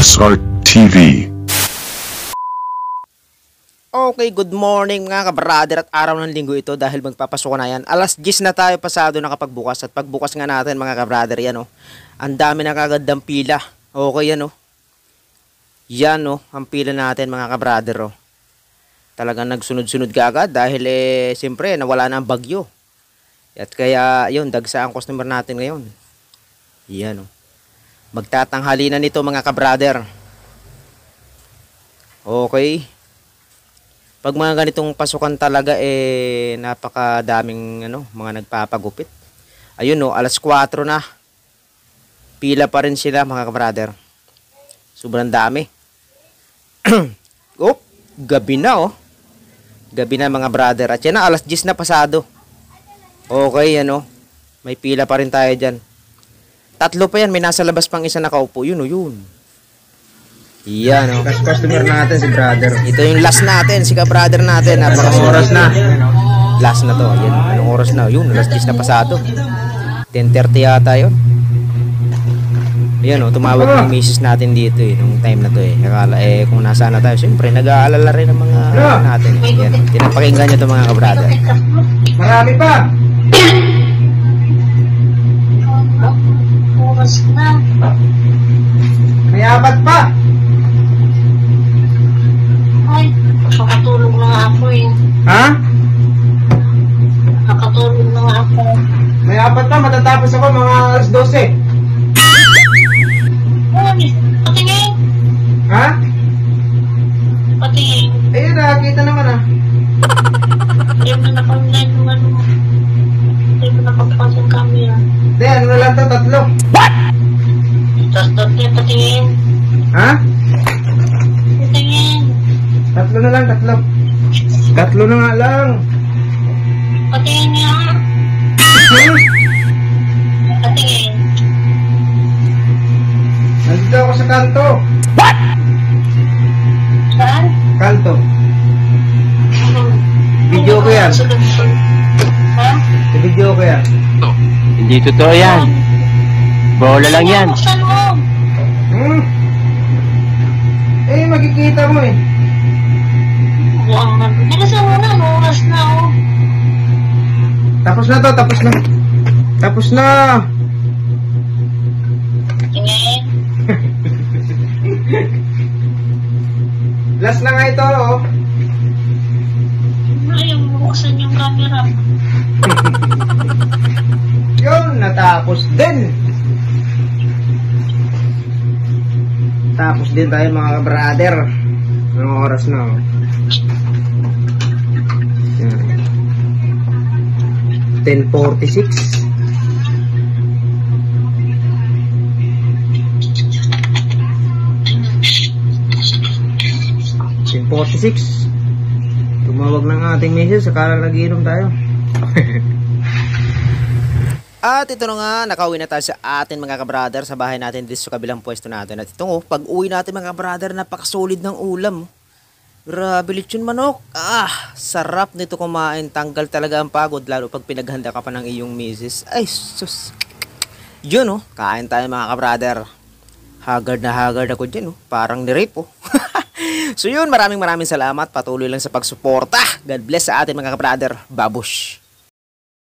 SR TV. Okay, good morning mga kabrader at araw ng linggo ito dahil magpapasok na yan. Alas 10 na tayo pasado nakapagbukas at pagbukas nga natin mga kabrader yan oh. Ang dami na kagandang pila. Okay yan oh. Yan oh, ang pila natin mga kabrader oh. Talagang nagsunod-sunod kagad dahil siyempre nawala na ang bagyo. At kaya yun, dagsa ang customer natin ngayon. Yan oh. Magtatanghali na nito mga kabrader. Okay. Pag mga ganitong pasukan talaga napakadaming mga nagpapagupit. Ayun no, alas 4 na. Pila pa rin sila mga kabrader. Sobrang dami. Oh, gabi na oh. Gabi na mga brother. At yan na, alas 10 na pasado. Okay, may pila pa rin tayo dyan. Tatlo pa yan, may nasa labas pang isa nakaupo. Yun o, yun. Yan o. Last customer natin si brother. Ito yung last natin, si ka-brother natin. Anong oras na? Last na to. Yan, anong oras na? Yun, alas 10 na pasado. 10:30 yata yun. Yan o, tumawag ng misis natin dito nung time na to Akala kung nasaan na tayo. Siyempre, nag-aalala rin ng mga natin. Yan, tinapakinggan nyo ito mga ka-brother. Marami pa! Oras na. May apat pa! Ay, nakatulog na nga ako Ha? Nakatulog na nga ako. May apat pa, matatapos ako mga alas 12. Uy, patingin. Ha? Patingin. Ayun, nakakita naman Hindi mo napag-live yung Hindi mo napagpas yung camera. Hindi, ano na lang to, tatlo. Tapos doon patingin. Ha? Patingin. Tatlo na lang, tatlo. Tatlo na nga lang. Patingin niya. Patingin. Nandito ako sa kanto. Saan? Kanto. Video ko yan. Ha? Video ko yan. Hindi totoo yan. Bola lang yan. Buksan mo. Makikita mo Buang na. Bilisan mo na. Oras na Tapos na to, tapos na. Tapos na. Tingin. Last na nga ito, Ayaw mo buksan yung camera. Yun, natapos din. Tapos din tayo mga brother. Anong oras na? Yan. 10:46. Tumawag ng ating misis, sakala nagiinom tayo. At ito na nga, nakauwi na tayo sa atin mga kabrader sa bahay natin dito sa kabilang pwesto natin. At ito pag uwi natin mga kabrader, napakasolid ng ulam. Grabe, lechon manok. Sarap nito kumain. Tanggal talaga ang pagod, lalo pag pinaghanda ka pa ng iyong misis. Ay, sus. Yun kain tayo mga kabrader. Haggard na haggard ako dyan parang ni-rape So yun, maraming salamat. Patuloy lang sa pagsuporta. God bless sa atin mga kabrader. Babush.